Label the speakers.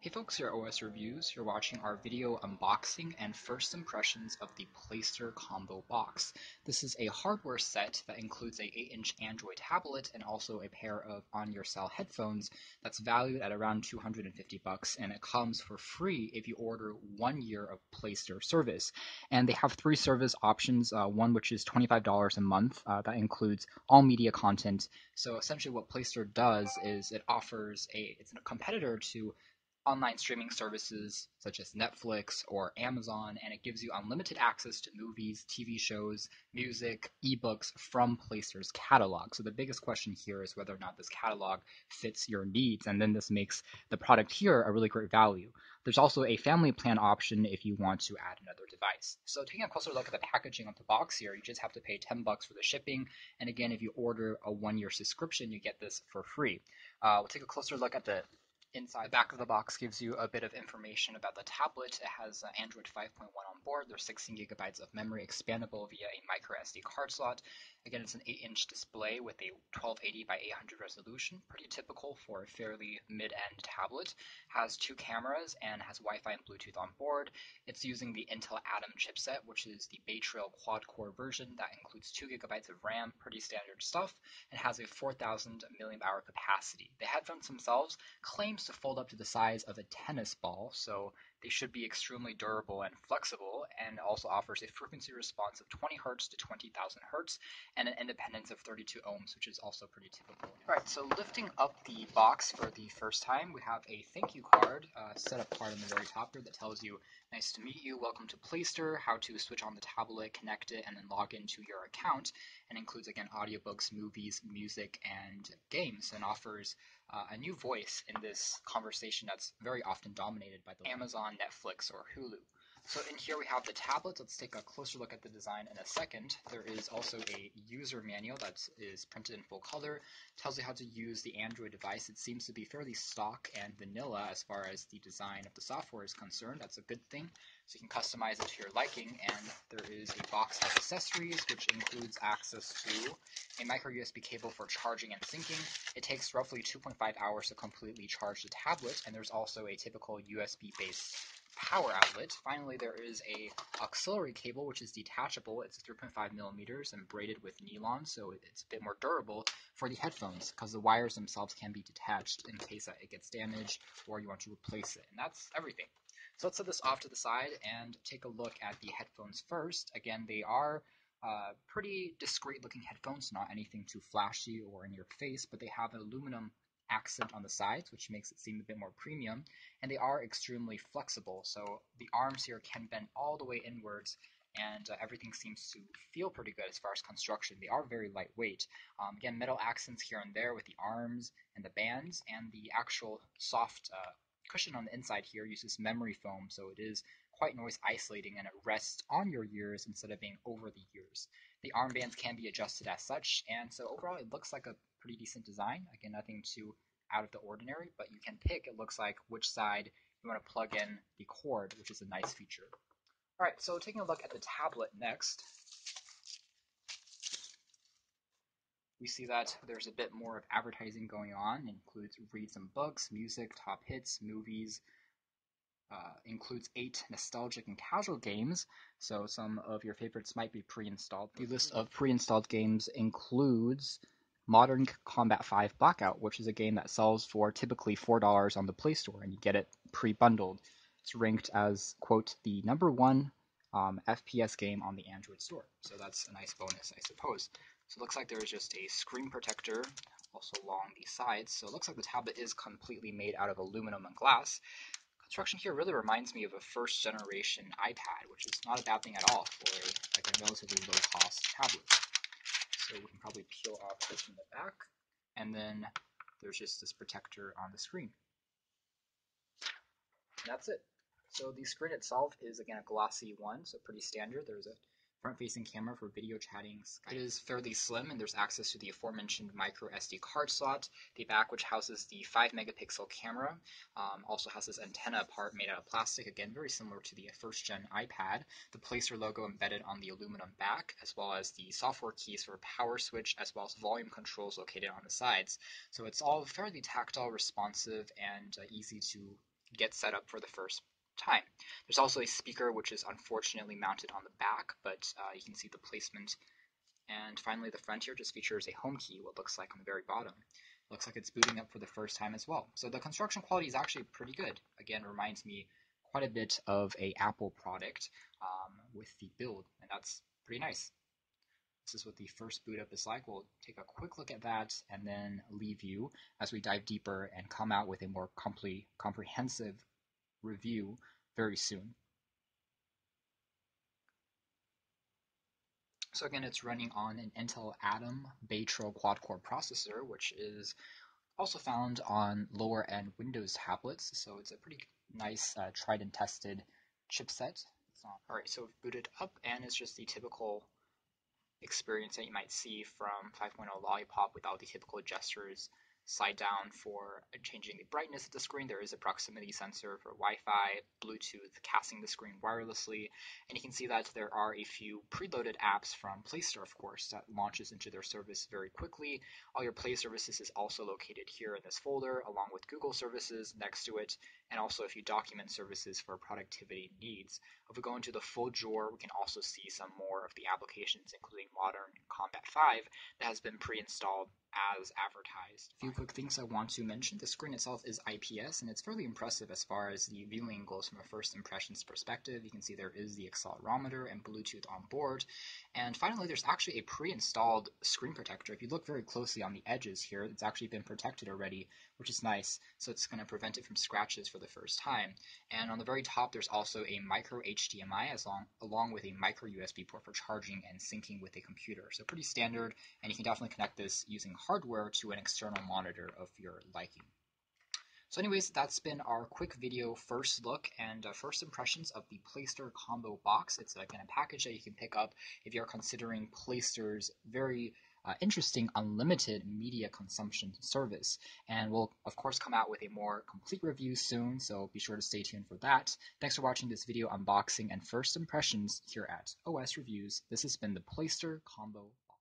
Speaker 1: Hey folks, here at OS Reviews. You're watching our video unboxing and first impressions of the Playster Combo Box. This is a hardware set that includes a 8-inch Android tablet and also a pair of on-your-cell headphones that's valued at around $250, and it comes for free if you order 1 year of Playster service. And they have 3 service options, one which is $25 a month, that includes all media content. So essentially what Playster does is it offers it's a competitor to online streaming services such as Netflix or Amazon, and it gives you unlimited access to movies, TV shows, music, ebooks from Playster's catalog. So the biggest question here is whether or not this catalog fits your needs, and then this makes the product here a really great value. There's also a family plan option if you want to add another device. So taking a closer look at the packaging of the box here, you just have to pay $10 for the shipping, and again, if you order a 1-year subscription, you get this for free. We'll take a closer look at the inside. The back of the box gives you a bit of information about the tablet. It has Android 5.1 on board. There's 16 gigabytes of memory, expandable via a micro SD card slot. Again, it's an 8-inch display with a 1280 by 800 resolution, pretty typical for a fairly mid-end tablet. Has 2 cameras and has Wi-Fi and Bluetooth on board. It's using the Intel Atom chipset, which is the Bay Trail quad-core version that includes 2 gigabytes of RAM, pretty standard stuff, and has a 4,000 milliamp hour capacity. The headphones themselves claim to fold up to the size of a tennis ball, so they should be extremely durable and flexible, and also offers a frequency response of 20 Hz to 20,000 Hz and an independence of 32 ohms, which is also pretty typical. Alright, so lifting up the box for the first time, we have a thank you card, setup card on the very top here that tells you, nice to meet you, welcome to Playster, how to switch on the tablet, connect it, and then log into your account, and includes again audiobooks, movies, music, and games, and offers a new voice in this conversation that's very often dominated by the Amazon, Netflix, or Hulu. So in here we have the tablet. Let's take a closer look at the design in a second. There is also a user manual that is printed in full color. Tells you how to use the Android device. It seems to be fairly stock and vanilla as far as the design of the software is concerned. That's a good thing. So you can customize it to your liking, and there is a box of accessories which includes access to a micro USB cable for charging and syncing. It takes roughly 2.5 hours to completely charge the tablet, and there's also a typical USB-based power outlet. Finally, there is a auxiliary cable which is detachable. It's 3.5 millimeters and braided with nylon, so it's a bit more durable for the headphones because the wires themselves can be detached in case that it gets damaged or you want to replace it. And that's everything. So let's set this off to the side and take a look at the headphones first. Again, they are pretty discreet looking headphones, not anything too flashy or in your face, but they have an aluminum accent on the sides, which makes it seem a bit more premium, and they are extremely flexible, so the arms here can bend all the way inwards, and everything seems to feel pretty good as far as construction. They are very lightweight. Again, metal accents here and there with the arms and the bands, and the actual soft cushion on the inside here uses memory foam, so it is quite noise isolating, and it rests on your ears instead of being over the ears. The armbands can be adjusted as such, and so overall it looks like a pretty decent design. Again, nothing too out of the ordinary, but you can pick, it looks like, which side you want to plug in the cord, which is a nice feature. Alright, so taking a look at the tablet next, we see that there's a bit more of advertising going on. It includes read some books, music, top hits, movies, includes 8 nostalgic and casual games, so some of your favorites might be pre-installed. The list of pre-installed games includes Modern Combat 5 Blackout, which is a game that sells for typically $4 on the Play Store, and you get it pre-bundled. It's ranked as, quote, the #1 FPS game on the Android store, so that's a nice bonus, I suppose. So it looks like there is just a screen protector also along the sides, so it looks like the tablet is completely made out of aluminum and glass. Construction here really reminds me of a first-generation iPad, which is not a bad thing at all for a relatively low-cost tablet. So we can probably peel off this from the back, and then there's just this protector on the screen. And that's it. So the screen itself is, again, a glossy one, so pretty standard. There's a front-facing camera for video chatting, Skype. It is fairly slim, and there's access to the aforementioned micro SD card slot. The back, which houses the 5-megapixel camera, also has this antenna part made out of plastic, again, very similar to the first-gen iPad. The Playster logo embedded on the aluminum back, as well as the software keys for power switch, as well as volume controls located on the sides. So it's all fairly tactile, responsive, and easy to get set up for the first time. There's also a speaker which is unfortunately mounted on the back, but you can see the placement. And finally, the front here just features a home key, what looks like on the very bottom. Looks like it's booting up for the first time as well. So the construction quality is actually pretty good. Again, reminds me quite a bit of a Apple product with the build, and that's pretty nice. This is what the first boot up is like. We'll take a quick look at that and then leave you as we dive deeper and come out with a more comprehensive review very soon. So again, it's running on an Intel Atom Bay Trail quad-core processor, which is also found on lower-end Windows tablets. So it's a pretty nice, tried and tested chipset. All right, so we've booted up, and it's just the typical experience that you might see from 5.0 Lollipop without the typical gestures. Slide down for changing the brightness of the screen. There is a proximity sensor for Wi-Fi, Bluetooth, casting the screen wirelessly, and you can see that there are a few preloaded apps from Play Store, of course, that launches into their service very quickly. All your Play services is also located here in this folder, along with Google services next to it, and also a few document services for productivity needs. If we go into the full drawer, we can also see some more of the applications, including Modern Combat 5, that has been pre-installed as advertised. A few quick things I want to mention. The screen itself is IPS, and it's fairly impressive as far as the viewing goes from a first impressions perspective. You can see there is the accelerometer and Bluetooth on board. And finally, there's actually a pre-installed screen protector. If you look very closely on the edges here, it's actually been protected already, which is nice. So it's going to prevent it from scratches for the first time. And on the very top, there's also a micro HDMI along with a micro USB port for charging and syncing with a computer. So pretty standard, and you can definitely connect this using hardware to an external monitor of your liking. So anyways, that's been our quick video first look and first impressions of the Playster Combo Box. It's again a package that you can pick up if you're considering Playster's very interesting unlimited media consumption service. And we'll, of course, come out with a more complete review soon, so be sure to stay tuned for that. Thanks for watching this video unboxing and first impressions here at OS Reviews. This has been the Playster Combo Box.